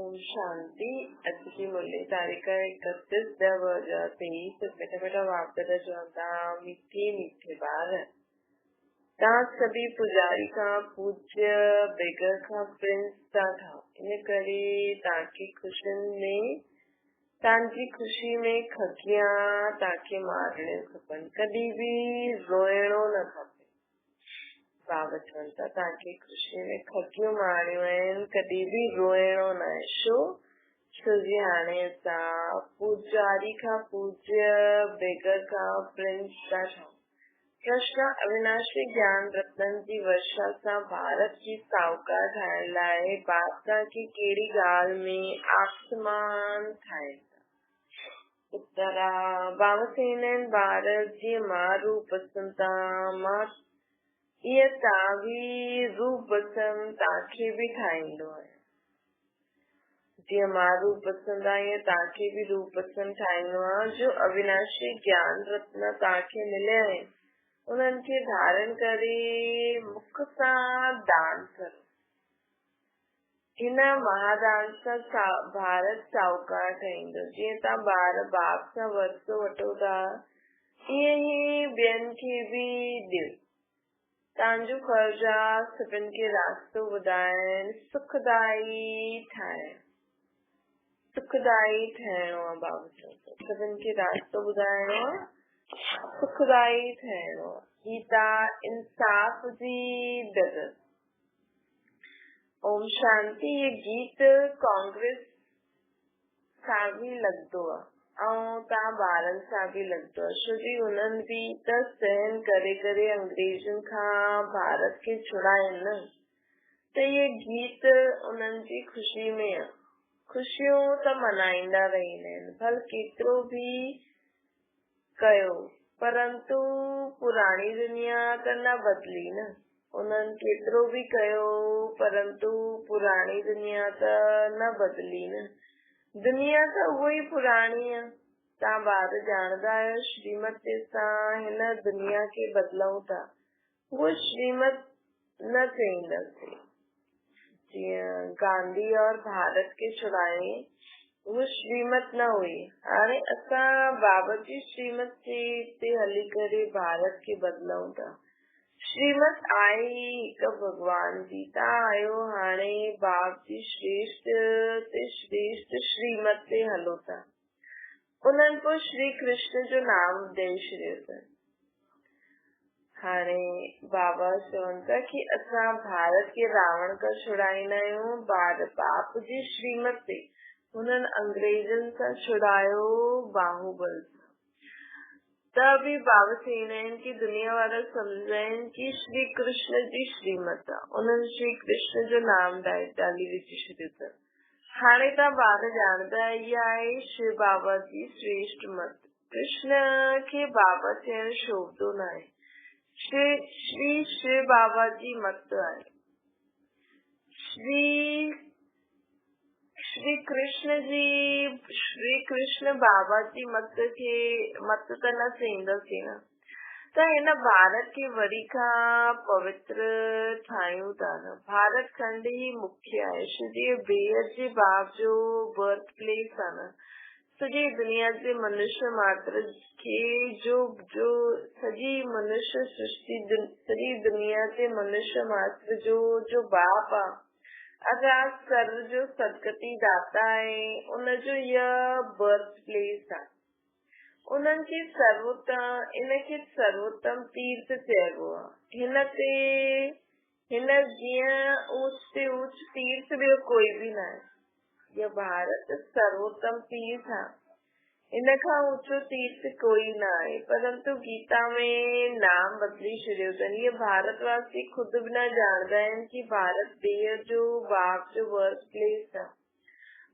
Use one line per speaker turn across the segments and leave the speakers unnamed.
ओम शांति। आज की मुरली तारीख 31/10/2023। बेटा बेटा वापस जोता मीठे मीठे बार तव्हां सभी पुजारी का पूज्य बेगर का प्रिंस था इन करे तव्हांखे खुशियुनि में तव्हांजी खुशी में खगिया तव्हांखे मारणियूं खपनि, कॾहिं बि रोइणो न खपे। बाबा चवनि था तव्हांखे खुशी में खगियूं मारणियूं आहिनि, कॾहिं बि रोइणो न आहे। छो जी हाणे असां पुजारी खां पूज्य बेगर खां प्रिंस था ठहूं। कृष्ण अविनाशी ज्ञान रत्ननि जी वर्षा सां भारत जी साहूकार ठाहिण लाइ बादशाह खे कहिड़ी ॻाल्हि में आसमान ठाहे उत्तरा बाबा चवंदा आहिनि भारत जीअं मां रूप पसंदा मां ईअं तव्हां बि रूप पसंद तव्हांखे बि ठाहींदो आहे। जीअं मां रूप पसंद आहे ईअं तव्हांखे बि रूप पसंद ठाहींदो आहे। जो अविनाशी ज्ञान रत्न तव्हांखे मिलिया आहिनि उन्हनि खे धारण करे मुख सां दान करो। हिन महादान सां भारत साहूकार ठहींदो। जीअं तव्हां ॿार बाप सां वरितो वठो था ईअं ई ॿियनि खे बि ॾियो। तव्हांजो फर्ज़ आहे सभिनि खे रास्तो ॿुधाइण, सुखदाई ठाहिण। सुखदाई ठहिणो आहे। बाबा चवंदो सभिनि खे रास्तो ॿुधाइणो आहे, सुखदाई ठहिणो आहे। गीता इंसाफ़ जी डगर। ओम शांति। ये गीत कांग्रेस सां बि लॻंदो आहे ऐं तव्हां ॿारनि सां बि लॻंदो आहे। छो जी उन्हनि बि त सहन करे करे अंग्रेजनि खां भारत खे छुड़ाइनि न, त इहे गीत उन्हनि जी ख़ुशी में आहे। ख़ुशियूं त मल्हाईंदा रहंदा आहिनि भल केतिरो बि कयो, परंतु पुराणी दुनिया त न बदिली न। उन्हनि केतिरो बि कयो परंतु पुराणी दुनिया त न बदिली न। दुनिया त उहो ई पुराणी आहे। तव्हां ॿार ॼाणंदा आहियो श्रीमत ते असां हिन दुनिया खे बदिलूं था, उहो श्रीमत न चईंदासीं। जीअं गांधी और भारत खे छुड़ाए उहो श्रीमत न हुई। हाणे असां बाबा जी श्रीमत ते हली करे भारत खे बदिलूं था। श्रीमत आहे हिकु भगवान जी। तव्हां आहियो हाणे बाप जी श्रेष्ठ ते श्रेष्ठ श्रीमत ते हलो था। उन्हनि पोइ श्री कृष्ण जो नाम ॾेई छॾियो अथनि। हाणे बाबा चवनि था कि असां भारत खे रावण खां छुड़ाईंदा आहियूं बाप जी श्रीमत ते। हुननि अंग्रेजनि सां छुड़ायो बाहुबल। त बि बाबा चवंदा आहिनि कि दुनिया वारा सम्झनि कि श्री कृष्ण जी श्रीमत आहे। उन्हनि श्री कृष्ण जो नाम डाली विझी छॾियो अथनि। हाणे तव्हां ॿार ॼाणंदा इहा आहे शिव बाबा जी श्रेष्ठ मत। कृष्ण खे बाबा चइण शोभतो न आहे। श्री शिव बाबा जी मत आहे। श्री कृष्ण बाबा जी मत त न चईंदासीं न। त हिन भारत खे वरी खां पवित्र ठाहियूं था न। भारत खंड ही मुख्य आहे। सॼे बेहद जे बाप जो बर्थ प्लेस आहे न। सॼी दुनिया जे मनुष्य मात्र खे जो सॼी मनुष्य सृष्टि सॼी दुनिया जे मनुष्य मात्र जो बाप आहे। अगरि सर्व जो सदगति दाता आहे उनजो इहा बर्थ प्लेस आहे। उन्हनि खे इनखे सर्वोत्तम तीर्थ चइबो आहे। हिन जीअं ऊच ते ऊच तीर्थ ॿियो कोई बि न आहे। इहा भारत सर्वोत्तम तीर्थ आहे। इन खां ऊचो तीर्थ कोई न आहे। परंतु गीता में नाम बदली छॾियो अथनि। इहे भारतवासी ख़ुदि बि न ॼाणंदा आहिनि कि भारत देह जो बाप जो बर्थ प्लेस आहे।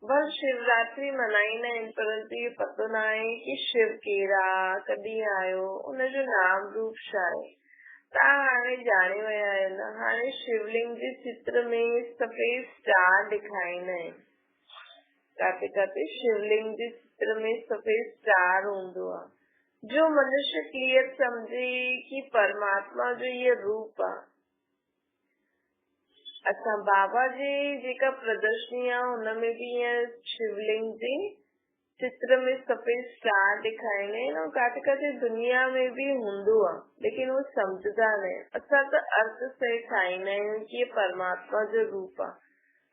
बस शिवरात्रि मल्हाईंदा आहिनि परंतु इहो पतो न आहे कि शिव कहिड़ा, कॾहिं आयो, उनजो नाम रूप छा आहे। तव्हां हाणे ॼाणे विया आहियो न। हाणे शिवलिंग जे चित्र में सफ़ेद स्टार ॾेखारींदा आहिनि। काथे काथे शिवलिंग जे चित्र में सफ़ेद स्टार हूंदो आहे। जो मनुष्य क्लियर सम्झे कि परमात्मा जो इहो रूप आहे अच्छा, बाबा जी जेका प्रदर्शनी आहे हुनमें भी ईअं शिवलिंग जे चित्र में सफेद स्टार ॾेखारींदा आहिनि ऐं काथे काथे दुनिया में भी हूंदो आहे, लेकिन उहो सम्झंदा न आहिनि। असां त अर्थ सही ठाहींदा आहियूं कि ये परमात्मा जो रूप आहे,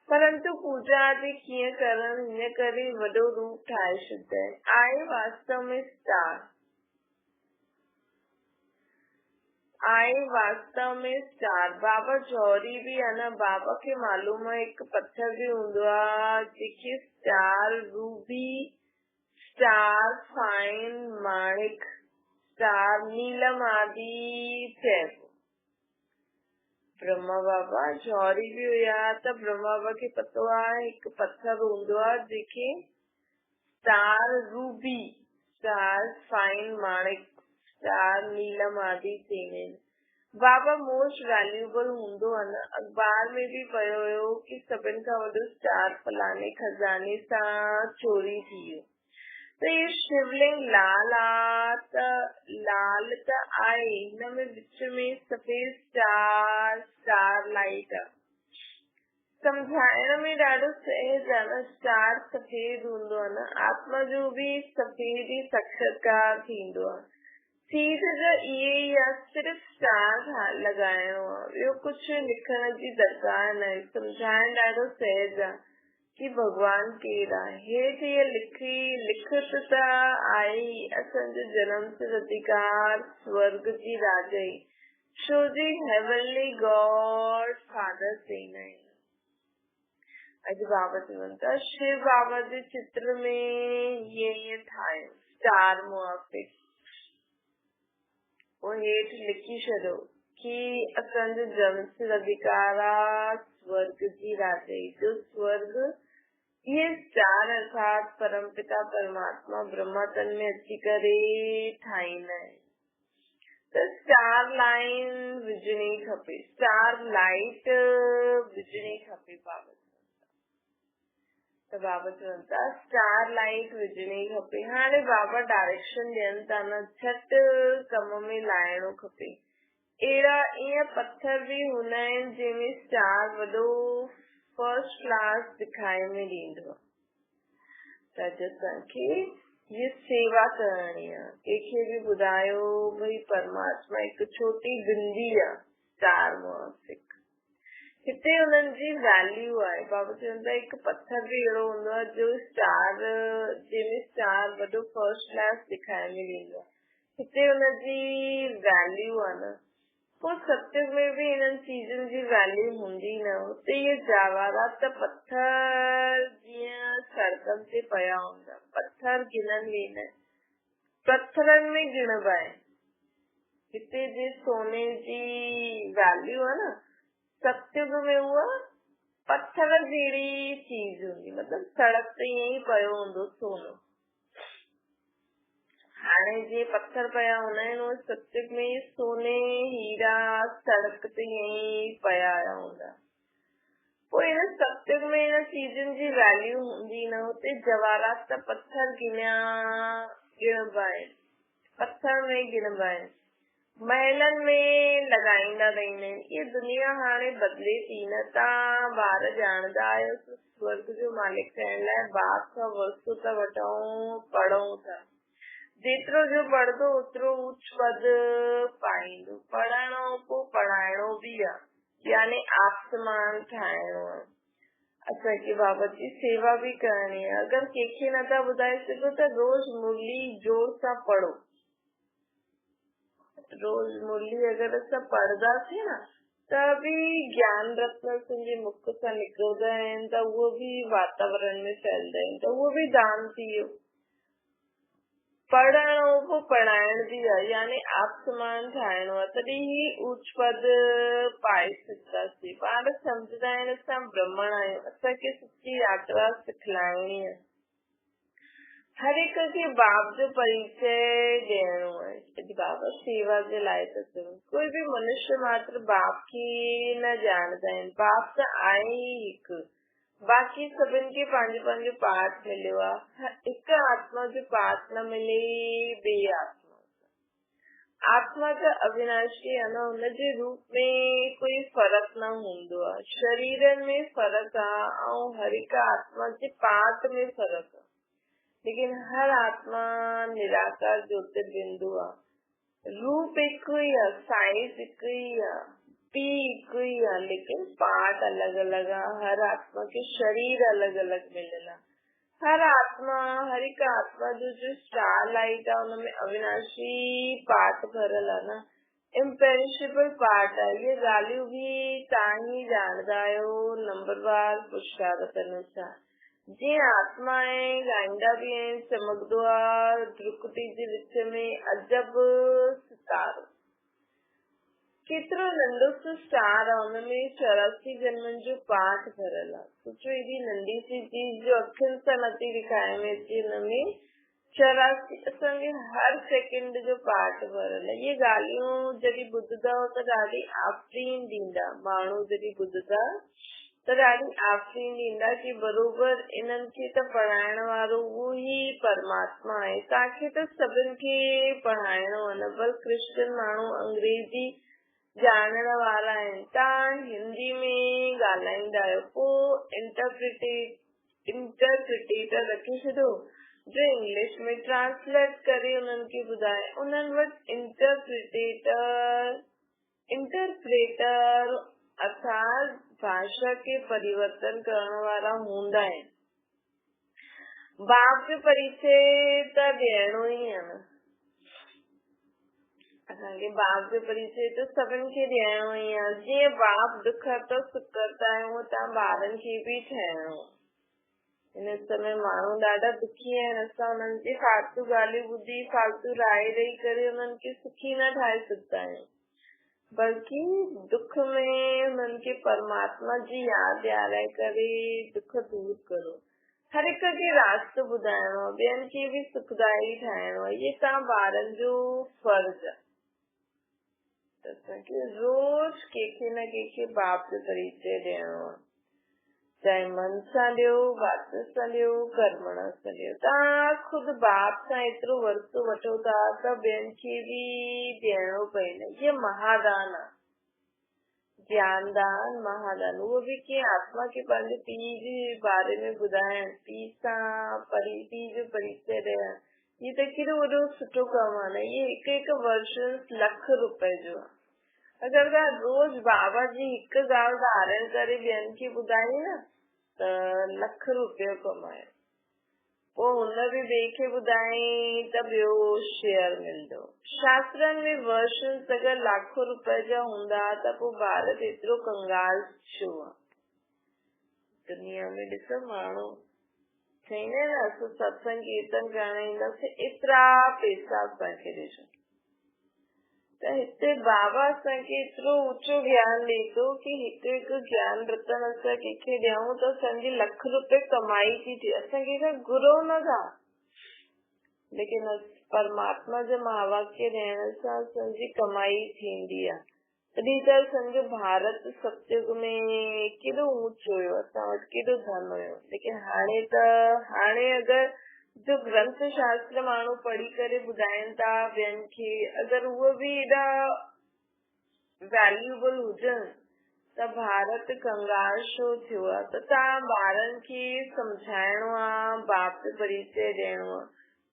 परंतु पूजा आदि कीअं करण हिन करे वॾो रूप ठाहे छॾींदा आहिनि। आहे वास्तव में स्टार, बाबा जौहरी भी आहे न, बाबा खे मालूम आहे हिकु पत्थर भी हूंदो आहे जेके स्टार रूबी, स्टार फाइन माणिक, स्टार नीलम आदि चइबो। ब्रह्मा बाबा जौहरी भी हुया त ब्रह्मा बाबा खे पतो आहे हिकु पत्थर हूंदो आहे जेके स्टार रूबी, स्टार फाइन माणिक, स्टार नीलम आदि चईंदा आहिनि। बाबा मोस्ट वैल्यूएबल हूंदो आहे न। अखबार में भी पयो हुयो कि सभिनि खां वॾो स्टार फलाणे खजाने सां चोरी थी वियो। त ये शिवलिंग लाल आहे, हिन में विच में सफेद स्टार लाइट आहे। सम्झाइण में ॾाढो सहज आहे न। स्टार सफेद हूंदो आहे न, आत्मा जो भी सफेद ई साक्षात्कार थींदो आहे। सीध जो इहे ई आहे, सिर्फ़ स्टार लॻाइणो आहे, ॿियो कुझु लिखण जी दरकार न आहे। सम्झाइण ॾाढो सहज आहे कि भगवान केरु आहे। हेठि इहे लिखत त आहे असांजो जनम सिर अधिकार स्वर्ग जी राजाई, छो जी हेवनली गॉड फादर चईंदा आहिनि। अॼु बाबा चवनि था शिव बाबा जे चित्र में ईअं ठाहियो स्टार मुआफ़िक, वो हेठि लिखी छॾियो कि असांजो जनम सिर अधिकार आहे स्वर्ग जी राजाई, जो स्वर्ग ये स्टार अर्थात परमपिता परमात्मा ब्रह्मा तन में अची करे ठाहींदा आहिनि। त स्टार लाइन विझणी खपे, स्टार लाइट विझणी खपे। बाबा चवनि था स्टार लाइट विझणी खपे। हाणे बाबा डायरेक्शन ॾियनि था न, झटि कम में लाइणो खपे। अहिड़ा ईअं पत्थर भी हूंदा आहिनि जंहिंमें स्टार वॾो फर्स्ट क्लास दिखाई में ॾींदो आहे। त असांखे ये सेवा करणी आहे। कंहिंखे भी ॿुधायो भई परमात्मा हिकु छोटी बिंदी आहे स्टार मुआफ़िक, हिते हुननि जी वैल्यू आहे। बाबा चवनि था हिकु पत्थर भी अहिड़ो हूंदो आहे जो स्टार, जंहिंमें स्टार वॾो फर्स्ट क्लास दिखाई में ॾींदो आहे, हिते हुनजी वैल्यू आहे न। पोइ सत्य में भी हिननि चीजनि जी वैल्यू हूंदी न। हुते इहे जवाहरात पत्थर जीअं सड़कनि ते पिया हूंदा, पत्थर गिननि वेंदा आहिनि, पत्थरनि में गिणबा आहिनि। हिते जे सोने जी वैल्यू आहे न, सत्युग में उहा पत्थर जहिड़ी चीज हूंदी, मतलब सड़क ते ईअं ई पियो हूंदो सोनो। हाणे जे पत्थर पिया हूंदा आहिनि उहे सत्युग में सोने हीरा सड़क ते ईअं ई पिया हूंदा। पोइ हिन सत्युग में हिन चीजनि जी वैल्यू हूंदी न। हुते जवाहरात त पत्थर गिणबा आहिनि, पत्थर में गिणबा आहिनि, महलनि में लॻाईंदा रहंदा आहिनि। ये दुनिया हाणे बदिले थी न। तव्हां ॿार ॼाणंदा आहियो स्वर्ग जो मालिक थियण लाइ बाप खां वस्तु था वठूं, पढ़ूं था। जेतिरो जो पढ़ंदो ओतिरो उच्च पद पाईंदो। पढ़णो पोइ पढ़ाइणो भी आहे, यानी आसमान ठाहिणो आहे। असांखे बाबा जी सेवा भी करणी आहे। अगरि कंहिंखे नथा ॿुधाए सघो त रोज़ मुरली जोर सां पढ़ो। रोज़ मुरली अगरि असां पढ़ंदासीं न त भी ज्ञान रत्न असांजे मुख सां निकिरंदा आहिनि, त उहो भी वातावरण में फैलंदा आहिनि, त उहो भी दान थी वियो। पढ़णो पोइ पढ़ाइण भी आहे, यानी आसमान ठाहिणो आहे, तॾहिं ही उच्च पद पाए सघंदासीं। पाण सम्झंदा आहिनि असां ब्राह्मण आहियूं, असांखे सच्ची यात्रा सिखलाइणी आहे। हर हिक खे बाप जो परिचय ॾियणो आहे। अॼु बाबा सेवा जे लाइ था चवनि। कोई भी मनुष्य मात्र बाप खे न ॼाणंदा आहिनि। बाप त आहे ई हिकु, बाक़ी सभिनि खे पंहिंजो पंहिंजो पाठ मिलियो आहे। हिकु आत्मा जो पाठ न मिले ॿिए आत्मा। आत्मा त अविनाशी आहे न, हुनजे रूप में कोई फर्क न हूंदो आहे। शरीरनि में फर्क आहे ऐं हर हिक आत्मा जे पार्ट में फर्क आहे, लेकिन हर आत्मा निराकार ज्योतिर्बिंदु आहे। रूप हिकु ई आहे, साइज हिकु ई आहे, पी हिकु ई आहे, लेकिन पार्ट अलग अलग आहे। हर आत्मा के शरीर अलग अलग मिलियल आहे। हर आत्मा, हर हिक आत्मा जो स्टार लाइट आहे उनमें अविनाशी पार्ट भरियल आहे न, इम्पेरिशेबल पार्ट आहे। ये ॻाल्हियूं बि तव्हां ई ॼाणदा आहियो नंबरवार पुरुषार्थनि सां। जीअं आत्मा आहे, ॻाईंदा बि आहिनि, चमकदो आहे ध्रुकुटी जे विच में अजब सितारो। केतिरो नंढो सो स्टार आहे, हुनमें 84 जन्मनि जो पाठ भरियल आहे। सोचो एॾी नंढी सी चीज जो अखियुनि सां नथी ॾेखारे में अचे, हुनमें 84 असांखे हर सेकेंड जो पाठ भरियल आहे। इहे ॻाल्हियूं जॾहिं ॿुधंदव त ॾाढी आफ़रीन ॾींदा, माण्हू जॾहिं ॿुधंदा त ॾाढी आफ़रीन ॾींदा कि बरोबर इन्हनि खे त पढ़ाइण वारो उहो ई परमात्मा आहे। तव्हांखे त सभिनि खे पढ़ाइणो आहे न, बल्कि क्रिश्चियन माण्हू अंग्रेजी ॼाणण वारा आहिनि, तव्हां हिंदी में ॻाल्हाईंदा आहियो, पोइ इंटरप्रिटेटर रखी छॾो जो इंग्लिश में ट्रांसलेट करे उन्हनि खे ॿुधाए। उन्हनि वटि इंटरप्रेटर अर्थात भाषा के परिवर्तन करण वारा हूंदा आहिनि। बाप जो परिचय त ॾियणो ई आहे न, असांखे बाप जो परिचय त सभिनि खे ॾियणो ई आहे। जीअं बाप दुख त सुख करता आहियूं, तव्हां ॿारनि खे बि ठाहिणो। हिन समय माण्हू ॾाढा दुखी आहिनि, असां हुननि जी फालतू ॻाल्हियूं ॿुधी फालतू राय ॾेई करे हुननि खे सुखी न ठाहे सघंदा आहियूं, बल्कि दुख में हुननि खे परमात्मा जी यादि ॾियाराए करे दुख दूर करो। हर हिक खे रास्तो ॿुधाइणो आहे, ॿियनि खे बि सुखदाई ठाहिणो आहे। इहे तव्हां ॿारनि जो फर्ज़ आहे। असांखे रोज कंहिंखे न कंहिंखे बाप जो परिचय ॾियणो आहे, चाहे मन सां ॾियो, बात सां ॾियो, कर्मण सां ॾियो। तव्हां खुदि बाप सां एतिरो वरतो वठो था त ॿियनि खे बि ॾियणो पए न। इहे महादान आहे, ज्ञानदान महादान। उहो बि कीअं आत्मा खे पंहिंजे पीउ जे बारे में ॿुधाइण, पीउ सां पीउ जो परिचय ॾियण, ये त केॾो वॾो सुठो कमु आहे न। ये हिकु हिकु वर्षन ₹1,00,000 जो आहे। अगरि तव्हां रोज बाबा जी हिकु ॻाल्हि धारण करे ॿियनि खे ॿुधाई न त ₹1,00,000 कमायो। पोइ हुन बि ॿिए खे ॿुधाई त ॿियो शेयर मिलंदो। शास्त्रनि में वर्षन अगरि ₹1,00,000 जा हूंदा त पोइ भारत एतिरो कंगाल छो आहे? दुनिया में ॾिसो माण्हू चईंदा आहिनि असां सत्संग कीर्तन करण ईंदासीं, एतिरा पैसा असांखे ॾिजो। त हिते बाबा असांखे एतिरो ऊचो ज्ञान ॾे थो कि हिकु हिकु ज्ञान रतन असां कंहिंखे ॾियूं त असांजी ₹1,00,000 कमाई थी थिए। असां कंहिंखां घुरो न था, लेकिन परमात्मा जो महावाक्य ॾियण सां असांजी कमाई थींदी आहे। तॾहिं त असांजो भारत सतयुग में केॾो ऊचो हुयो, असां वटि केॾो धन हुयो। लेकिन हाणे अगरि जो ग्रंथ शास्त्र माण्हू पढ़ी करे ॿुधाइनि था ॿियनि खे, अगरि उहो बि एॾा वैल्यूएबल हुजनि त भारत कंगाल छो थियो आहे? त तव्हां ॿारनि खे सम्झाइणो आहे, बाप जो परिचय ॾियणो आहे।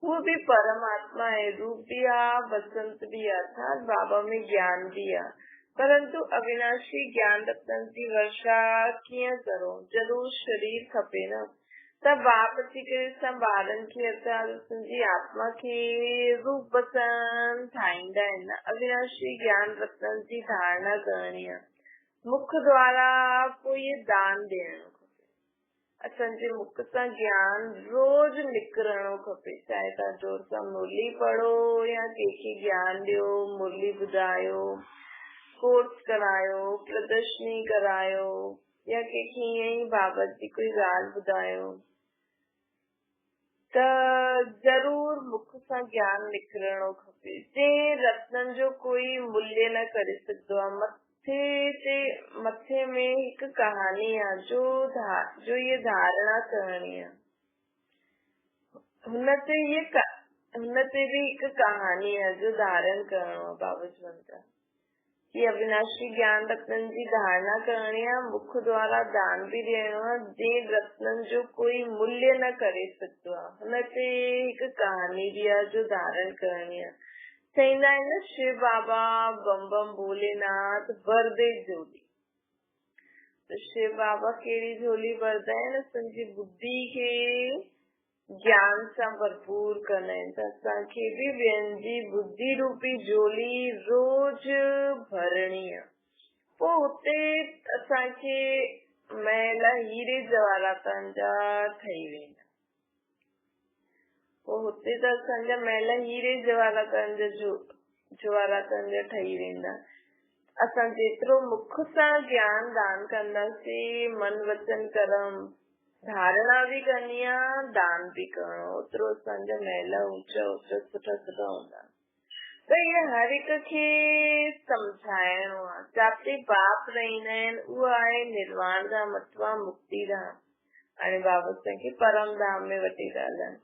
उहो बि परमात्मा आहे, रूप भी आहे, बसंत भी आहे, अर्थात बाबा में ज्ञान भी आहे। परंतु अविनाशी ज्ञान रत्न की वर्षा कीअं करो? ज़रूर शरीर खपे न। त बाप अची करे ॿारनि खे अर्थात तुंहिंजी आत्मा खे रूप बसन ठाहींदा आहिनि न। अविनाशी ज्ञान रत्न जी धारणा करणी आहे, मुख द्वारा पोइ इहे दान ॾियणो खपे। असांजे मुख सां ज्ञान रोज निकिरणो खपे, चाहे तव्हां जोर सां मुरली पढ़ो या कंहिंखे ज्ञान ॾियो, मुरली ॿुधायो, कोर्स करायो, प्रदर्शनी करायो, या कंहिंखे ईअं ई बाबा जी कोई ॻाल्हि ॿुधायो, त ज़रूर मुख सां ज्ञान निकिरणो खपे। जंहिं रत्ननि जो कोई मूल्य न करे सघंदो आहे। मथे में हिकु कहानी आहे जो ये धारणा करणी आहे। हुन ते ये हुनते भी हिक कहानी है जो धारण करणो आहे बाबा चवनि कि अविनाशी ज्ञान रत्नन जी धारणा करणी आहे, मुख द्वारा दान भी ॾियणो आहे, जे रत्नन जो कोई मूल्य न करे सघंदो आहे। हुनते हिक कहानी भी आहे जो धारण करणी आहे। चईंदा आहिनि न शिव बाबा बम बम भोलेनाथ भरदे झोली। तो शिव बाबा कहिड़ी झोली भरदा आहिनि, असांजी बुद्धि खे ज्ञान सां भरपूर कंदा आहिनि। त असांखे बि ॿियनि जी बुद्धि रूपी झोली रोज भरणी आहे। पोइ हुते असांखे महल हीरे जवाहरातनि जा ठही वेंदा। पोइ हुते त असांजा महल हीरे जवाहरातनि जा ठही वेंदा। असां जेतिरो मुख सां ज्ञान दान कंदासीं, मन वचन कर्म धारणा भी करनी आहे, दान भी करणो, ओतिरो असांजा महल ऊंचा ऊंचा सुठा सुठा हूंदा। त इहे हर हिक खे सम्झाइणो आहे। जिते बाप रहंदा आहिनि उहो आहे निर्वाण धाम अथवा मुक्ति धाम। हाणे बाबा असांखे परम धाम में वठी था हलनि।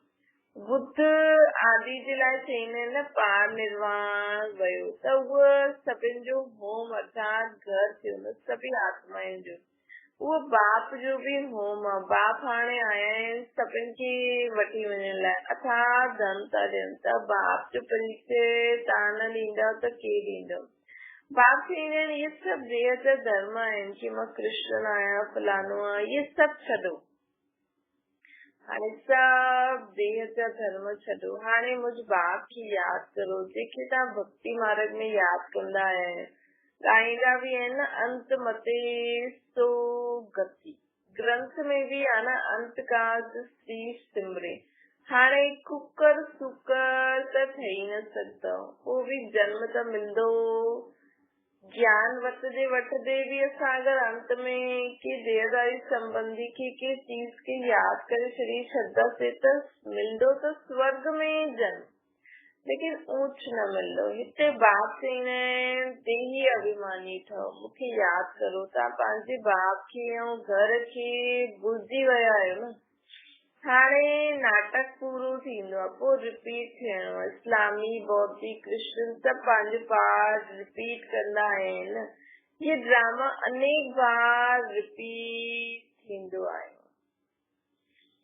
बुद्ध आदि जे लाइ चईंदा आहिनि न पार निर्वाण वियो, त उहो सभिनि जो होम अर्थात घर थियो न सभी आत्माउनि जो। उहो बाप जो भी होम आहे। बाप हाणे आया आहिनि सभिनि खे वठी वञण लाइ, अथाह धन था ॾियनि। त बाप जो परिचय तव्हां न ॾींदव त केरु ॾींदव? बाप चईंदा आहिनि इहे सभु देह जा धर्म आहिनि कि मां कृष्ण आहियां फलानो आहियां, इहे सभु छॾो। हाणे सभु देह जा धर्म छॾो। हाणे मुंहिंजे बाप खे यादि करो, जेके तव्हां भक्ति मार्ग में यादि कंदा आहियो। ॻाईंदा भी आहिनि न अंत मते सो गति। ग्रंथ में भी आहे न अंत काज श्री सिमरे। हाणे कुकर सुकर त ठही न सघंदो, पोइ भी जन्म त मिलंदो। ज्ञान वठदे वठदे भी असां अगर अंत में के देहदारी संबंधी के चीज के याद करे शरीर श्रद्धा से त मिलंदो त स्वर्ग में जन्म, लेकिन ऊंच न मिलंदो। हिते बाप चईंदा आहिनि देही अभिमानी ठहो, मूंखे यादि करो। तव्हां पंहिंजे बाप खे ऐं घर खे भुलिजी विया आहियो न। हाणे नाटक पूरो थींदो आहे, पोइ रिपीट थियणो आहे। इस्लामी बौद्धी कृष्ण सभु पंहिंजो पार्ट रिपीट कंदा आहिनि। ये ड्रामा अनेक बार रिपीट थींदो आहे।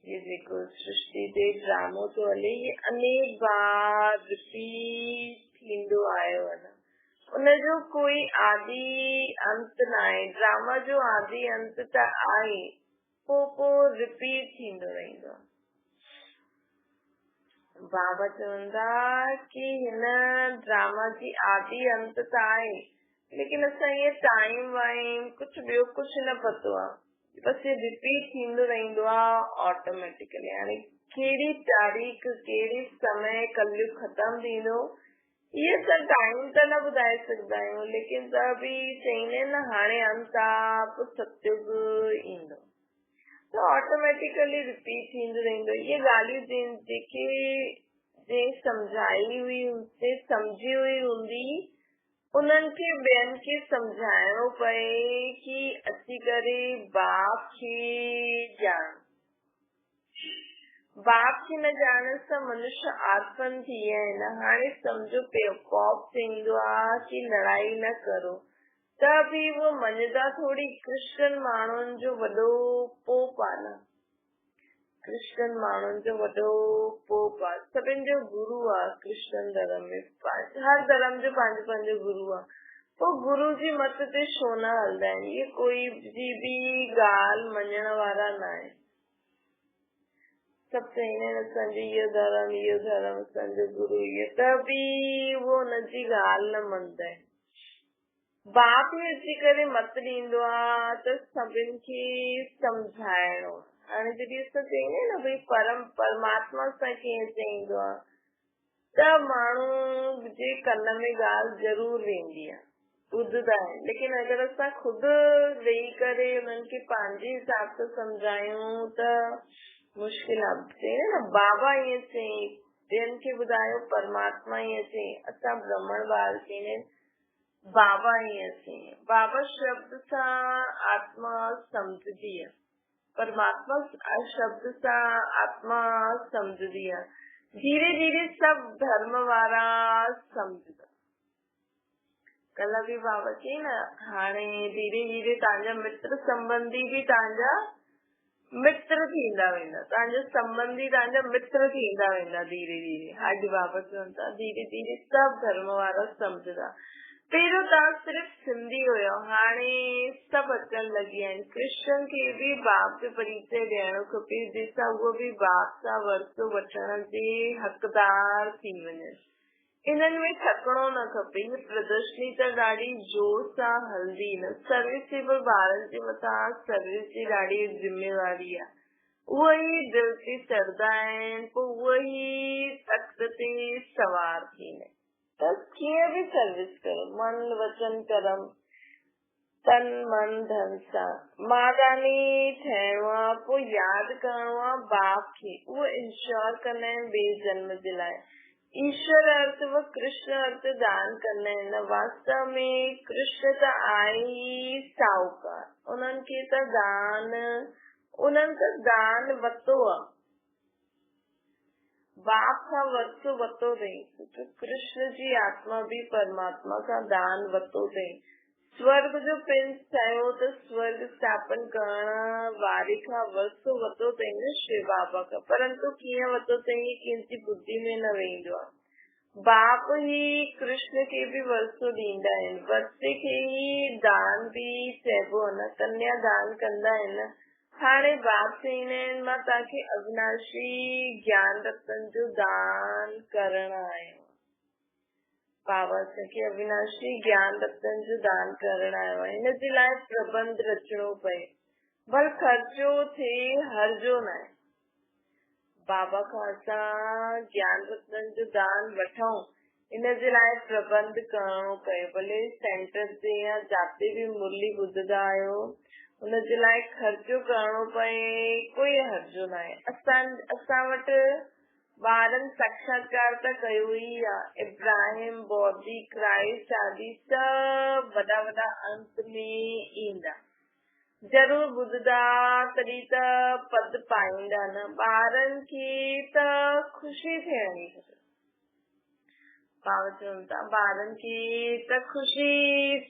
ये जेको सृष्टि ते ड्रामो थो हले, ये अनेक बार रिपीट थींदो आयो आहे न। उनजो कोई आदि अंत न आहे। ड्रामा जो आदि अंत त आहे, पोइ रिपीट थींदो रहंदो। बाबा चवंदा कि हिन ड्रामा जी आदि अंत त आहे, लेकिन असां इहे टाइम वाइम कुझु ॿियो कुझु न पतो आहे, बस ये रिपीट थींदो रहंदो आहे ऑटोमेटिकली। हाणे कहिड़ी तारीख़ कहिड़ी समय कलयुग ख़तम थींदो इहे त टाइम त न ॿुधाए सघंदा आहियूं, लेकिन त बि चईंदा आहिनि न हाणे अंत आहे पोइ सतयुग ईंदो, त ऑटोमेटिकली रिपीट थींदो रहंदो। इहे ॻाल्हियूं जेके सम्झाई हुई सम्झी हुई हूंदी, उन्हनि खे ॿियनि खे सम्झाइणो पए कि अची करे बाप खे ॼाण। बाप खे न ॼाणण सां मनुष्य आत्मन थी विया आहिनि। हाणे सम्झो पियो पॉप चईंदो आहे कि लड़ाई न करो, त बि उहो मञदा थोड़ी क्रिश्चन माण्हुनि जो वॾो पोप आहे न। क्रिश्चन माण्हुनि जो वॾो पोप आहे, सभिनि जो गुरु आहे। क्रिश्चन धर्म में हर धर्म जो पंहिंजो पंहिंजो गुरु आहे। पोइ गुरु जी मत ते छो न हलंदा आहिनि? इहे कोई जी बि ॻाल्हि मञण वारा न आहे। सभु चईंदा आहिनि असांजो इहो धर्म असांजो गुरु इहो, त बि उहो हुनजी ॻाल्हि न मञंदा आहिनि। बाप ही अची करे मत ॾींदो आहे त सभिनि खे सम्झाइणो। हाणे जॾहिं असां चईंदा आहियूं न भई परमात्मा सां कीअं चईंदो आहे, त माण्हू जे कन में ॻाल्हि ज़रूर वेंदी आहे, ॿुधंदा आहिनि। लेकिन अगरि असां ख़ुदि वेही करे उन्हनि खे पंहिंजे हिसाब सां सम्झायूं त मुश्किल आहे। चईंदा न बाबा ईअं चई, ॿियनि खे ॿुधायो परमात्मा ईअं चई। असां ब्राह्मण ॿार चईंदा आहिनि बाबा ईअं चई। बाबा शब्द सां आत्मा सम्झदी आहे, परमात्मा शब्द सां आत्मा सम्झदी आहे। धीरे धीरे सब धर्म वारा समझदा। कल भी बाबा चई न हाणे धीरे धीरे तव्हांजा मित्र संबंधी भी तव्हांजा मित्र थींदा वेंदा, तव्हांजा संबंधी तव्हांजा मित्र थींदा वेंदा धीरे धीरे। अॼु बाबा चवनि था धीरे धीरे सब धर्म वारा समझदा। पहिरियों तव्हां सिर्फ़ सिंधी हुयो, हाणे सभु अचण लॻी आहिनि। कृष्ण खे बि बाप जो परिचय ॾियणो खपे, जंहिंसां उहो बि बाप सां वरतो वठण जे हक़दार थी वञे। इन्हनि में थकणो न खपे। हीअ प्रदर्शनी त ॾाढी जोर सां हलंदी न। सर्विसेबल ॿारनि जे मथां सर्विस जी ॾाढी जिम्मेवारी आहे। उहे ई दिल ते चढ़ंदा आहिनि, पोइ उहे ई तख़्त ते सवार थींदा आहिनि। त कीअं बि सर्विस करो, मन वचन कर्म तन मन धन सां। मादानी ठहिणो आहे, पोइ यादि करिणो आहे बाप खे। उहो इंश्योर कंदा आहिनि ॿिए जन्म जे लाइ। ईश्वर अर्थ व कृष्ण अर्थ दान करना है न। वास्तव में कृष्ण त आहे ई साहूकार, उन्हनि खे त दान वरितो आहे, बाप खां वरितो अथई। तो कृष्ण जी आत्मा भी परमात्मा खां दान वरितो अथई। स्वर्ग जो प्रिंस ठहियो त स्वर्ग स्थापन करण वारे खां वरितो अथई न शिव बाबा खां। परंतु कीअं वरितो अथई कंहिंजी बुद्धि में न वेंदो आहे। बाप ही कृष्ण खे भी वरितो ॾींदा आहिनि। वरिते खे ही दान भी चइबो आहे न। कन्या दान कंदा आहिनि। हाणे बाप चईंदा आहिनि मां तव्हांखे अविनाशी ज्ञान रत्न जो दान करण आयो। बाबा खे अविनाशी ज्ञान रत्न जो दान करण आयो आहे। हिन जे लाइ प्रबंध रचणो पए, भल ख़र्चो थिए हर्जो न आहे। बाबा खां असां ज्ञान रत्न जो दान वठूं, इन जे लाइ प्रबंध करणो पए। भले सेंटर ते या जाते बि मुरली ॿुधंदा आहियो, उन जे लाइ ख़र्चो करणो पए, कोई हर्जो न आहे। असां वटि ॿारनि साक्षात्कार त कयो ई आहे। इब्राहिम, बौद्धी, क्राइस्ट आदि सभु वॾा वॾा अंत में ईंदा। ज़रूर ॿुधंदा तॾहिं त पद पाईंदा न। ॿारनि खे त ख़ुशी थियणी खपे। बाबा चवनि था ॿारनि खे त ख़ुशी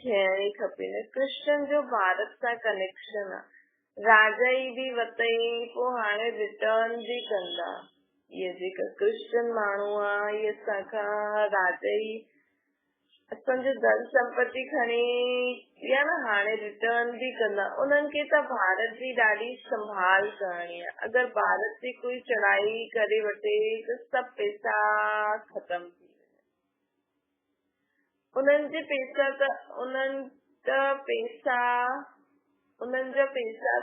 थियणी खपे न। कृष्ण जो भारत सां कनेक्शन आहे। राजा ई बि वतई, पोइ हाणे रिटर्न बि कंदा। इहे जेका कृष्ण माण्हू आहे, इहे असांखां राजा ई असांजो धन संपत्ति खणी या न हाणे रिटर्न बि कंदा। उन्हनि खे त भारत जी ॾाढी संभाल करणी आहे। अगरि भारत ते कोई चढ़ाई करे वठे त सभु पैसा ख़तम थी वञे। उन्हनि जा पैसा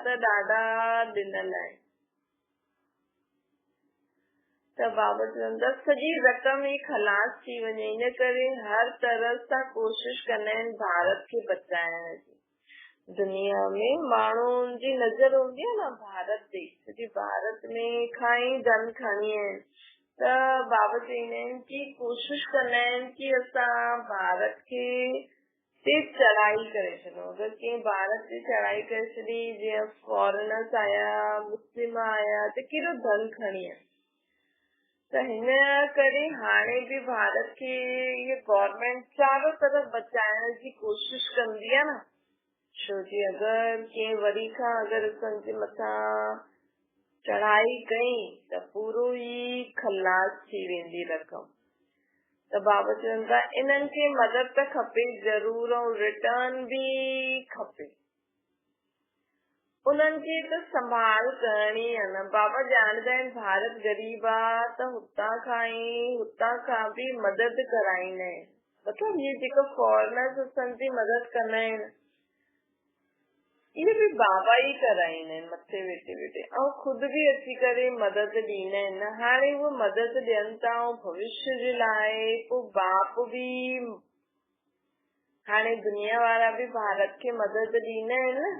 त ॾाढा ॾिनल आहिनि। त बाबा चवनि था सॼी रक़म ई ख़लास थी वञे। इन करे हर तरह सां कोशिश कंदा आहिनि भारत खे बचाइण जी। दुनिया में माण्हुनि जी नज़र हूंदी आहे न भारत ते, सॼी भारत में खां ई धन खणी आहिनि। त बाबा चवंदा आहिनि कि कोशिश कंदा आहिनि कि असां भारत खे ते चढ़ाई करे छॾूं। अगरि कंहिं भारत ते चढ़ाई करे छॾी, जीअं फॉरेनर्स आया, मुस्लिम आया, त केॾो धन खणी आया। त हिन करे हाणे बि भारत खे इहे गवर्नमेंट चारो तरफ़ बचाइण जी कोशिश कंदी आहे न। छो जी अगरि कंहिं वरी खां अगरि असांजे मथां चढ़ाई कई त पूरो ई ख़लास थी वेंदी रक़म। त बाबा चवनि था इन्हनि खे मदद त खपे ज़रूर, ऐं रिटर्न बि खपे। उन्हनि खे त संभाल करणी आहे न। बाबा ॼाणदा आहिनि भारत ग़रीब आहे, त हुतां खां बि मदद कराईंदा आहिनि। मतिलबु इहे जेका फॉरेनर्स असांजी मदद कंदा आहिनि, इहे बि बाबा ई कराईंदा आहिनि मथे वेठे वेठे, ऐं ख़ुदि बि अची करे मदद ॾींदा आहिनि न। हाणे उहे मदद ॾियनि था, ऐं भविष्य जे लाइ पोइ बाप बि हाणे दुनिया वारा बि भारत खे मदद ॾींदा आहिनि न।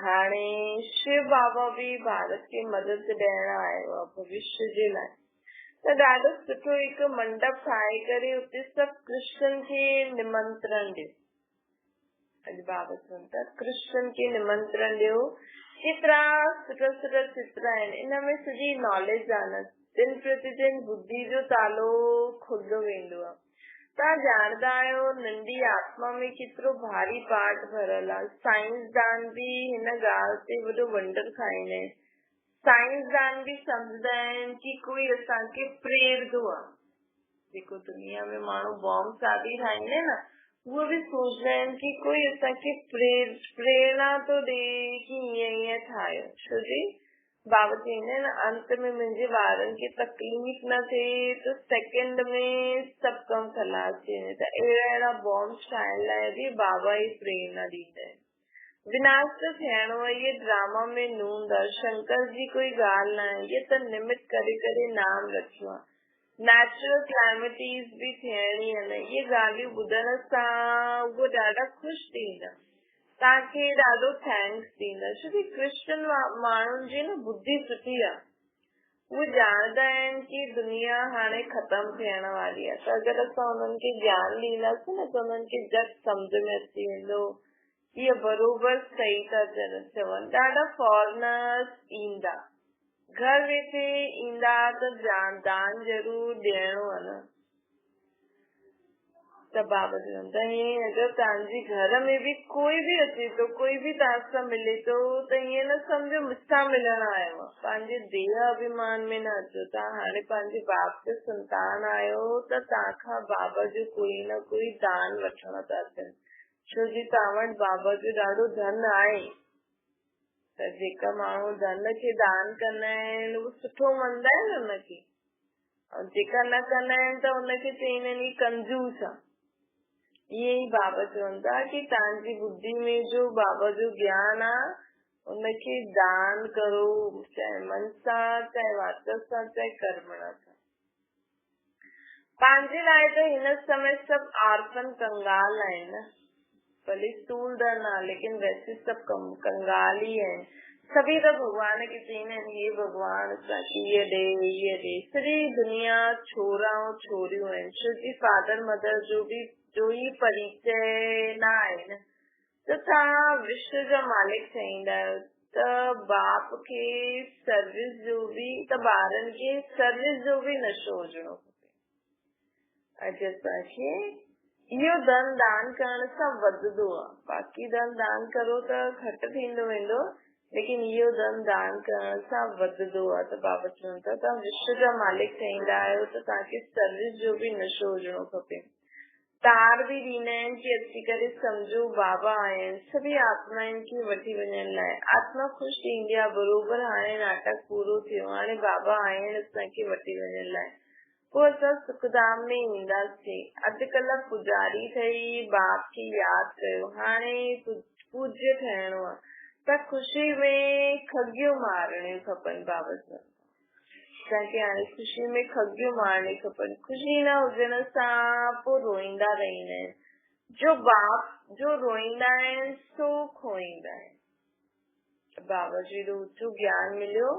हाणे शिव बाबा भी भारत खे मदद ॾियण आयो आहे भविष्य जे लाइ। त ॾाढो सुठो हिकु मंडप ठाहे करे उते सभु कृष्ण खे निमंत्रण ॾियो। अॼु बाबा चवनि था कृष्ण खे निमंत्रण ॾियो। केतिरा सुठा सुठा चित्र आहिनि, इनमें सॼी नॉलेज आहे। दिन प्रतिदिन बुद्धि जो तालो खुलंदो वेंदो आहे। तव्हां ॼाणदा आहियो नंढी आत्मा में केतिरो भारी पाठ भरियल आहे। साइंसदान बि हिन ॻाल्हि ते वॾो वंडर खाईंदा आहिनि। साइंसदान बि सम्झंदा आहिनि कि कोई असांखे प्रेरंदो आहे। जेको दुनिया में माण्हू बॉम्ब शादी ठाहींदा आहिनि न, उहे बि सोचदा आहिनि कि कोई असांखे प्रेरणा थो ॾे कि ईअं ठाहियो। छो जी बाबा चवंदा आहिनि अंत में मुंहिंजे ॿारनि खे तकलीफ़ न थिए त सेकेंड में सभु कमु खलास थी वञे। त अहिड़ा बॉम्ब ठाहिण लाइ बि बाबा ई प्रेरणा ॾींदा आहिनि। विनाश त थियणो आहे, इहे ड्रामा में नूंद आहे। शंकर जी कोई ॻाल्हि न आहे, इहे त निमित करे करे नाम रखियो आहे। नेचुरल क्लाइमेटीज़ बि थियणी आहिनि। इहे ॻाल्हियूं ॿुधण सां उहे ॾाढा ख़ुशि थींदा, तव्हांखे ॾाढो थैंक्स ॾींदा। छो कि क्रिश्चन माण्हुनि जी न बुद्धि सुठी आहे। उहे ॼाणदा आहिनि कि दुनिया हाणे ख़तम थियण वारी आहे। त अगरि असां उन्हनि खे ज्ञान ॾींदासीं न त उन्हनि खे झटि सम्झ में अची वेंदो इहे बरोबर सही था चवनि। ॾाढा फॉरनर्स ईंदा, घर वेठे ईंदा त दान ज़रूर ॾियणो आहे न। त बाबा चवंदा आहिनि अगरि तव्हांजे घर में बि कोई बि अचे थो, कोई बि तव्हां सां मिले थो त ईअं न सम्झो मूंसां मिलण आयो आहे। पंहिंजे देह अभिमान में न अचो। तव्हां हाणे पंहिंजे बाप जो संतान आहियो त तव्हांखां बाबा जो कोई न कोई दान वठण था अचनि। छो जी तव्हां वटि बाबा जो ॾाढो धन आहे। त जेका माण्हू धन खे दान कंदा आहिनि उहो सुठो मञंदा आहिनि हुनखे, ऐं जेका न कंदा आहिनि त हुनखे चवंदा आहिनि कंजूस आहे। ईअं ई बाबा चवंदा कि तव्हांजी बुद्धि में जो बाबा जो ज्ञान आहे उनखे दान करो, चाहे मन सां, चाहे वाच सां, चाहे कर्मणा सां। पंहिंजे लाइ त हिन समय सभु आर्फन कंगाल आहिनि, भले स्थूल धन आहे लेकिन वैसे सभु कंगाल ही है। सभी तो भगवान के चीन है, ये भगवान ये दे सॼी दुनिया छोरा और छोरियूं आहिनि। छोकी फादर मदर जो ही परिचय न आहे न। त तव्हां विश्व जा मालिक चाहींदा आहियो त बाप खे सर्विस जो बि, त ॿारनि खे सर्विस जो बि नशो हुजणो खपे। अॼु असांखे इहो धन दान करण सां वधंदो आहे। बाक़ी धन दान करो त घटि थींदो वेंदो, लेकिन इहो धन दान करण सां वधंदो आहे। त बाबा चवनि था तव्हां विश्व जा मालिक चाहींदा आहियो त तव्हांखे सर्विस जो बि नशो हुजणो खपे। तार बि ॾींदा आहिनि कि अची करे सम्झो बाबा आहिनि सभी आत्माउनि खे वठी वञण लाइ। आत्मा ख़ुशि थींदी आहे, बरोबर हाणे नाटक पूरो थियो, हाणे बाबा आहिनि असांखे वठी वञण लाइ। पोइ असां सुखधाम में ईंदासीं। अॼुकल्ह पुजारी ठही बाप खे यादि कयो, हाणे पूज्य ठहिणो आहे। त ख़ुशी में खगियूं मारणियूं खपनि। बाबा सां असांखे हाणे ख़ुशी में खगियूं मारणी खपनि। ख़ुशी न हुजण सां पोइ रोईंदा रहंदा आहिनि। जो बाप जो रोईंदा आहिनि सो खोईंदा आहिनि। बाबा जी जो ऊचो ज्ञान मिलियो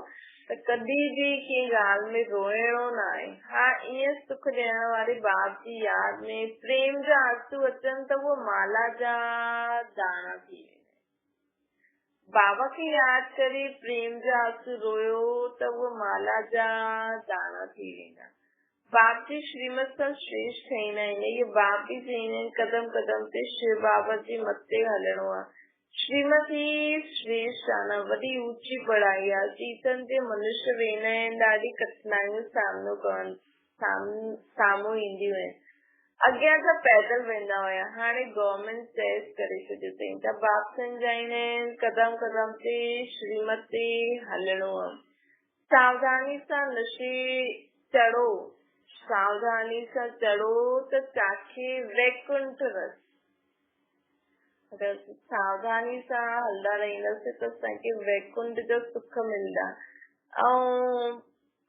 त कॾहिं बि कंहिं ॻाल्हि में रोइणो न आहे। हा, ईअं सुख ॾियण वारे बाप जी यादि में प्रेम जा आंसू अचनि त उहो माला जा दाणा थी वेंदा। बाबा खे यादि करे प्रेम जा आंसू रोयो त उहो माला जा दाणा थी वेंदा। बाप जी श्रीमत सां श्रेष्ठ ठहींदा आहिनि। इहे बाप बि चईंदा आहिनि कदम कदम ते शिव बाबा जी मथे हलणो आहे। श्रीमत ही श्रेष्ठ आहे न, वॾी ऊची पढ़ाई आहे। सीतन ते मनुष्य वेंदा आहिनि, ॾाढी कठिनाइयूं साम्हूं ईंदियूं आहिनि। अॻियां त पैदल वेंदा हुया, हाणे गवर्नमेंट सेस करे छॾियो अथई। त बाप सम्झाईंदा आहिनि कदम कदम ते श्रीमत ते हलणो आहे। सावधानी सां नशे चढ़ो, सावधानी सां चढ़ो त चाखे वैकुंठ रस। अगरि सावधानी सां हलंदा रहंदासीं त असांखे वैकुंठ जो सुख मिलंदा। ऐं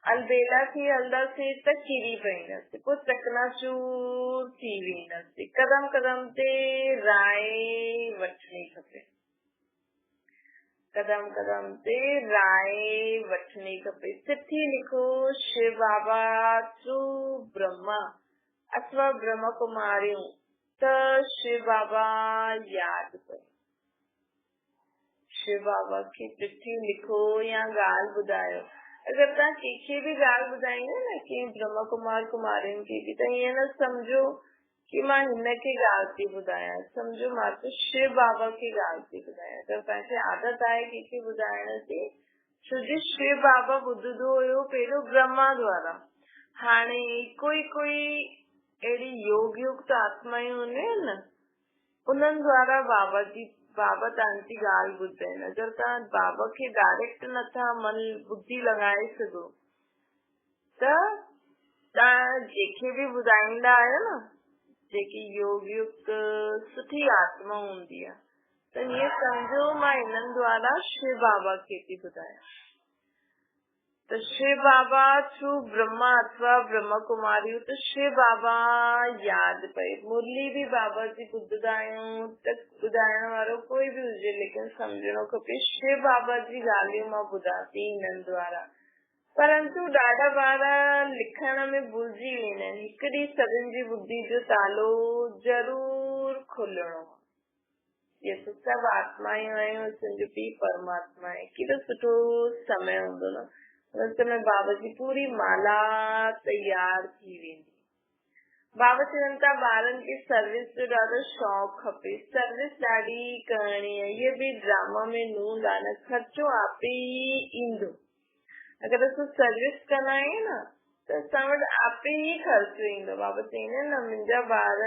अलबेला थी हलंदासीं त किरी पईंदासीं, पोइ चकनाचूर थी वेंदासीं। कदम कदम ते राय वठणी खपे। कदम कदम ते राय वठणी खपे। चिठी लिखो शिव बाबा थ्रू ब्रह्मा अथवा ब्रह्म कुमारियूं त शिव बाबा यादि कयो। शिव बाबा खे चिठी लिखो या ॻाल्हि ॿुधायो। अगर तव्हां कंहिंखे बि ॻाल्हि ॿुधाईंदा न कि ब्रह्मा कुमार कुमारियुनि खे बि, त ईअं न सम्झो कि मां हिनखे ॻाल्हि थी ॿुधायां, सम्झो मां त शिव बाबा खे ॻाल्हि थी ॿुधायां। अगर तव्हांखे आदत आहे कंहिंखे ॿुधाइण जी, छो जो शिव बाबा ॿुधंदो हुयो पहिरियों ब्रह्मा द्वारा, हाणे कोई अहिड़ी योग युक्त आत्मायूं हूंदियूं आहिनि न, उन्हनि द्वारा बाबा तव्हांजी ॻाल्हि ॿुधनि। अगर तव्हां बाबा खे डायरेक्ट नथा मन बुद्धि लॻाए सघो त तव्हां जंहिंखे बि ॿुधाईंदा आहियो न, जेकी योग युक्त सुठी आत्मा हूंदी आहे, त ईअं सम्झो मां हिननि द्वारा शिव बाबा खे थी ॿुधायां। त शिव बाबा थ्रू ब्रह्मा अथवा ब्रह्मा कुमारियूं, त शिव बाबा यादि पए। मुरली बि बाबा जी ॿुधंदा आहियूं त ॿुधाइण वारो कोई बि हुजे, लेकिन सम्झणो खपे शिव बाबा जी ॻाल्हियूं मां ॿुधां थी हिननि द्वारा। परंतु ॾाढा बार लिखण में भुलिजी वेंदा आहिनि। हिकु ॾींहुं सभिनि जी बुद्धि जो तालो जरूर खुलणो आहे। ये तो सभु आत्मायूं आहियूं, असांजो पीउ परमात्मा आहे। केॾो सुठो समय हूंदो न, उन समय बाबा जी पूरी माला तैयार थी वेंदी। बाबा चवनि था ॿारनि खे सर्विस जो ॾाढो शौक़ु खपे, सर्विस ॾाढी करणी आहे। इहे बि ड्रामा में नून आहे न, ख़र्चो आपे ई ईंदो। अगर असां सर्विस कंदा आहियूं न त असां वटि आपे ई ख़र्चो ईंदो। बाबा चवंदा आहिनि न, मुंहिंजा ॿार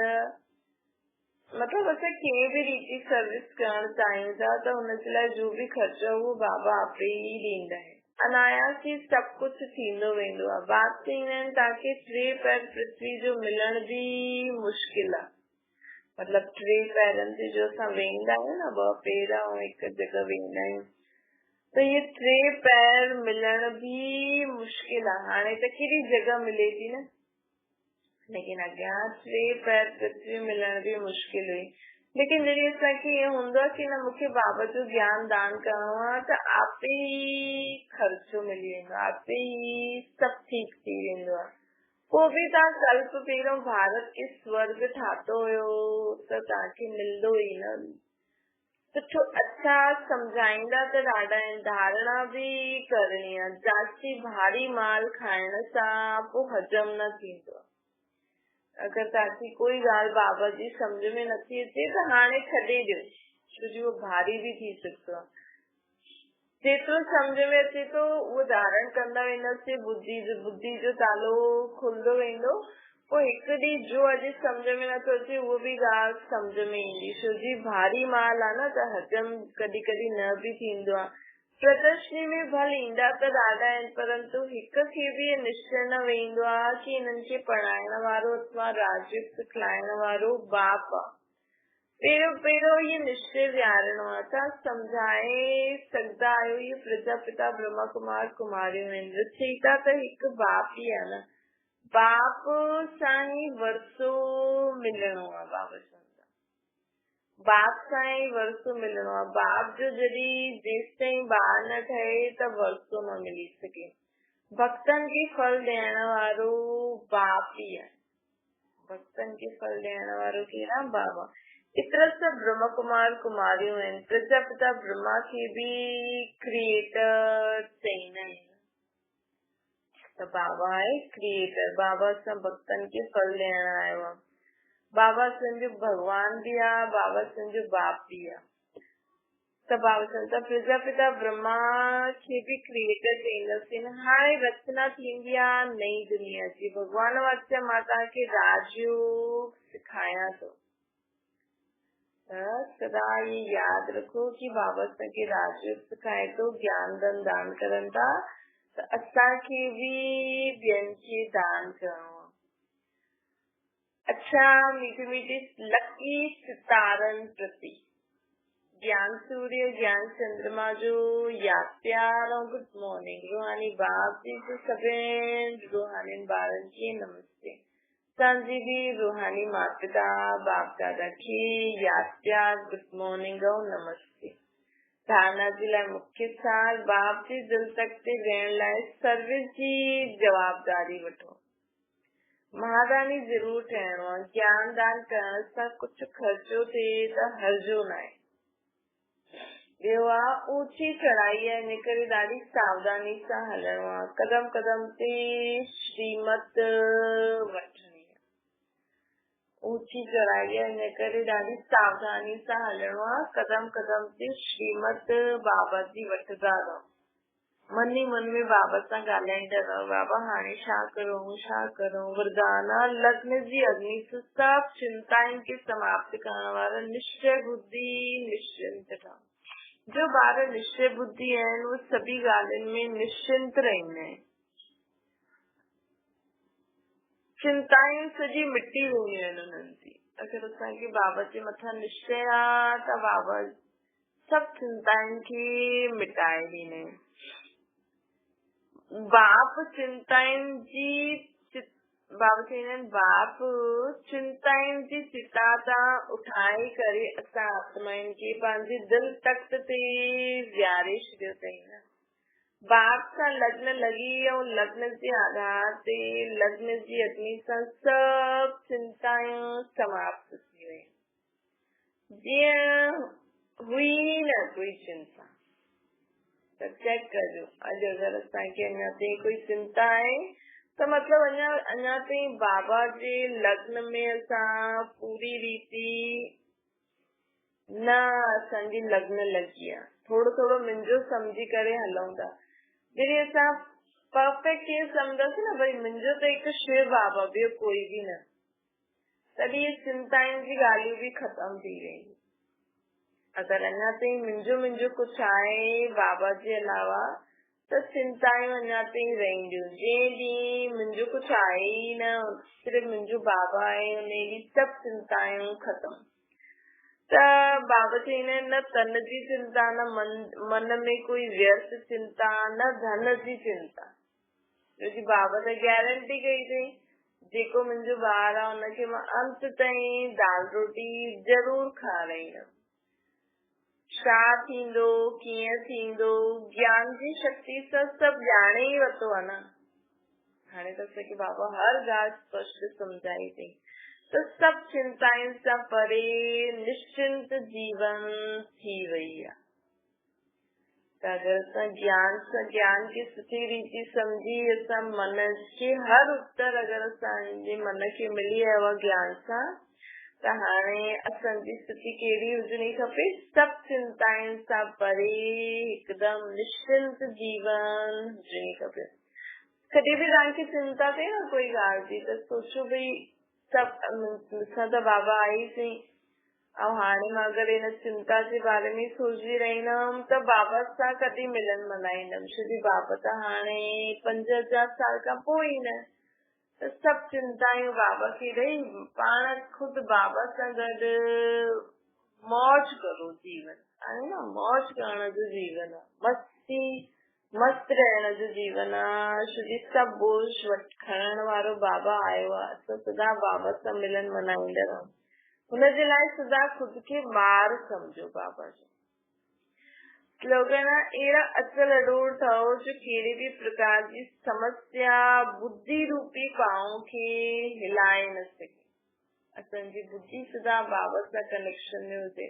मतिलबु असां कंहिं बि रीति सर्विस करणु चाहियूं था त हुनजे लाइ जो बि ख़र्चो आहे उहो बाबा आपे ई ॾींदा आहिनि। अनायास ई सभु कुझु थींदो वेंदो आहे। बात चवंदा आहिनि तव्हांखे 3 पैर पृथ्वी जो मिलण बि मुश्किल आहे। मतिलबु 3 पैरनि ते जो असां वेंदा आहियूं न, 2 पैर ऐं हिकु जॻह वेंदा आहियूं, त ये 3 पैर मिलण बि मुश्किल आहे। हाणे त केॾी जॻह मिले थी न, लेकिन अॻियां 3 पैर पृथ्वी मिलण बि मुश्किल हुई। लेकिन जॾहिं असांखे ईअं हूंदो आहे कि न मूंखे बाबा जो ज्ञान दान करणो आहे, त आपे ई ख़र्चो मिली वेंदो आहे, आपे ई सभु ठीकु थी वेंदो आहे। पोइ बि तव्हां कल्प पहिरियों भारत खे स्वर्ग ठातो हुयो त तव्हांखे मिलंदो ई न। सुठो अच्छा सम्झाईंदा त ॾाढा आहिनि, धारणा बि करणी आहे। जास्ती भारी माल खाइण सां पोइ हजम न थींदो आहे। अगर तव्हांखे कोई ॻाल्हि बाबा जी सम्झ में नथी अचे त हाणे छॾे ॾियो, छो जो उहो भारी बि थी सघंदो आहे। जेतिरो सम्झ में अचे थो उहो धारण कंदा वेंदासीं, बुद्धि जो तालो खुलंदो वेंदो। पोइ हिकु ॾींहुं जो अॼु सम्झ में नथो अचे उहो बि ॻाल्हि सम्झ में ईंदी, छो जी भारी माल आहे न, त हजम कॾहिं कॾहिं न बि थींदो आहे। प्रदर्शनी में भले ईंदा त ॾाढा आहिनि, परंतु हिक खे बि निश्चय न वेंदो आहे कि हिननि खे पढ़ाइण वारो अथवा राजयोग सिखाइण वारो बाप आहे। पहिरियों ये निश्चय विहारणो आहे। तव्हां सम्झाए सघंदा आहियो, ये प्रजापिता ब्रह्मा कुमार कुमारियूं आहिनि, रचयिता त हिकु बाप ई आहे न। बाप सां ई वरसो मिलणो आहे। बाप सां ई वरसो मिलणो आहे। बाप जो जॾहिं जेसिताईं ॿार न ठहे त वरसो न मिली सघे। भक्तनि खे फल ॾियण वारो बाप ई आहे। भक्तनि खे फल ॾियण वारो केरु आहे? बाबा। एतिरा सभु ब्रह्म कुमार कुमारियूं आहिनि। प्रजापिता ब्रह्मा खे बि क्रिएटर चईंदा आहिनि, त बाबा आहे क्रिएटर। बाबा सां भक्तनि खे फल ॾियण आयो आहे। बाबा असांजो भगवान बि आहे, बाबा असांजो बाप बि आहे। त बाबा चवनि था प्रजापिता ब्रह्मा खे बि क्रिएटर चईंदासीं। हाणे रचना थींदी आहे नई दुनिया जी। भगवान वास्ते मां तव्हांखे राजयोग सिखायां थो, त सदा ये यादि रखो कि बाबा असांखे राजयोग सिखाए थो, ज्ञान दान करनि था, त असांखे बि ॿियनि खे दान करणो आहे। अच्छा मीठी मीठी लकी सितारनि प्रति ज्ञान सूर्य ज्ञान चंद्रमा जो याद प्यार और गुड मॉर्निंग। रूहानी बाप जी जो सभिनि रूहानी ॿारनि खे नमस्ते। असांजी बि रूहानी माता पिता बाप दादा खे याद प्यार गुड मॉर्निंग और नमस्ते। धारणा जे लाइ मुख्य सार बाप जी दिल तक ते वेहण लाइ सर्विस जी जवाबदारी वठो। महारानी जरूर ठहणो आहे। ज्ञान दान करण सां कुझु ख़र्चो थिए त हर्जो न आहे। ॿियो आहे ऊची चढ़ाई आहे, इन करे ॾाढी सावधानी सां हलणो आहे, कदम कदम ते श्रीमत वठणी आहे। ऊची चढ़ाई आहे, इन करे ॾाढी सावधानी सां हलणो आहे, कदम कदम ते श्रीमत बाबा जी वठंदा रहो। मन ही मन में बाबा सां ॻाल्हाईंदा रहो, बाबा हाणे छा करूं छा करूं। वरदान आहे लग्न जी अग्नि सां सभु चिंताउनि खे समाप्त करण वारा निश्चय बुद्धि निश्चिंत ठहनि। जो ॿार निश्चय बुद्धि आहिनि उहे सभी ॻाल्हियुनि में निश्चिंत रहंदा आहिनि। चिंताऊं सॼी मिटी वेंदियूं आहिनि उन्हनि जी। अगरि असांखे बाबा जे मथां निश्चय आहे त बाबा सभु चिंताउनि खे मिटाए ॾींदा आहिनि। बाप चिंताउनि जी बाबा चवंदा आहिनि बाप चिंताउनि जी चिता तां उठाए करे असां आत्माउनि खे पंहिंजे दिलि तख़्त ते विहारे छॾियो अथई न। बाप सां लग्न लॻी ऐं लग्न जे आधार ते लग्न जी अग्नि सां सभु चिंताऊं समाप्त थी वयूं। जीअं हुई न कोई चिंता। त चेक कजो अॼु अगरि असांखे अञा ताईं कोई चिंता आहे त मतिलबु अञा ताईं बाबा जे लग्न में असां पूरी रीति न असांजी लग्न लॻी आहे। थोरो थोरो मुंहिंजो सम्झी करे हलूं था। जॾहिं असां परफेक्ट ईअं सम्झंदासीं न भई मुंहिंजो त हिकु शिव बाबा ॿियो कोई बि न, तॾहिं चिंताउनि जी ॻाल्हियूं बि ख़तम थी वेंदियूं। अगरि अञा ताईं मुंहिंजो कुझु आहे बाबा जे अलावा त चिंताऊं अञा ताईं रहंदियूं। जंहिं ॾींहुं मुंहिंजो कुझु आहे ई न, सिर्फ़ु मुंहिंजो बाबा आहे, उन ॾींहुं सभु चिंताऊं ख़तम। त बाबा चवंदा आहिनि न तन जी चिंता, न मन में कोई व्यर्थ चिंता, न धन जी चिंता। छोकी बाबा त गारंटी कई अथई जेको मुंहिंजो ॿार आहे हुनखे मां अंत ताईं दाल रोटी ज़रूर खाराईंदमि। छा थींदो कीअं थींदो ज्ञान जी शक्ति सां सभु ॼाणे ई वरितो आहे न। हाणे त असांखे बाबा हर ॻाल्हि स्पष्ट सम्झाई अथई। त सभु चिंताउनि सां परे निश्चिंत जीवन थी वई आहे। त अगरि असां ज्ञान खे सुठी रीति सम्झी असां मन खे हर उत्तर अगरि असांजे मन खे मिली वियो आहे ज्ञान सां त हाणे असांजी स्थिति कहिड़ी हुजणी खपे, सभु चिंताउनि सां परे हिकदमि निश्चिंत जीवन हुजणी खपे। कॾहिं बि तव्हांखे चिंता थिए न कोई ॻाल्हि जी त सोचो भई सभु असां त बाबा आईसीं ऐं हाणे मां अगरि हिन चिंता जे बारे में सोचदी रहंदमि त बाबा सां कॾहिं मिलन मल्हाईंदमि। छोकी बाबा त हाणे 5000 साल खां पोइ ई न। त सभु चिंताऊं बाबा खे ॾेई पाण खुदि बाबा सां गॾु मौज करो जीवन। आहे न मौज करण जो जीवन आहे, मस्त रहण जो जीवन आहे। छोकी सभु बोझ खणण वारो बाबा आयो आहे। असां सदा बाबा सां मिलन मल्हाईंदा रहूं। हुनजे लाइ सदा खुदि खे ॿार सम्झो बाबा जो। स्लोगन आहे अहिड़ा अचल अडोर ठहो जो कहिड़ी बि प्रकार जी समस्या बुद्धि रूपी पाऊं खे हिलाए न सके। असांजी बुद्धि सदा बाबा सां कनेक्शन में हुजे।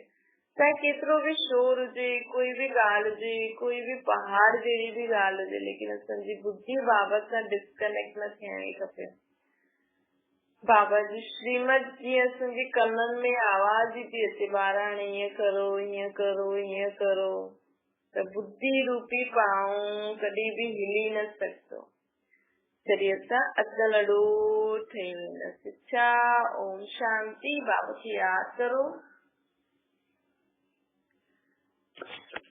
चाहे केतिरो बि शोर हुजे, कोई बि ॻाल्हि हुजे, कोई बि पहाड़ जहिड़ी बि ॻाल्हि हुजे, लेकिन असांजी बुद्धि बाबा सां डिस्कनेक्ट न थियणी खपे। बाबा जी श्रीमत जीअं असांजे कननि में आवाज़ ई थी अचे ॿार हाणे ईअं करो ईअं करो ईअं करो। त बुद्धि रूपी पाऊं कॾहिं बि हिली न सघंदो। जॾहिं असां अचल अडोर ठही वेंदासीं। ओम शांति। बाबा खे यादि करो।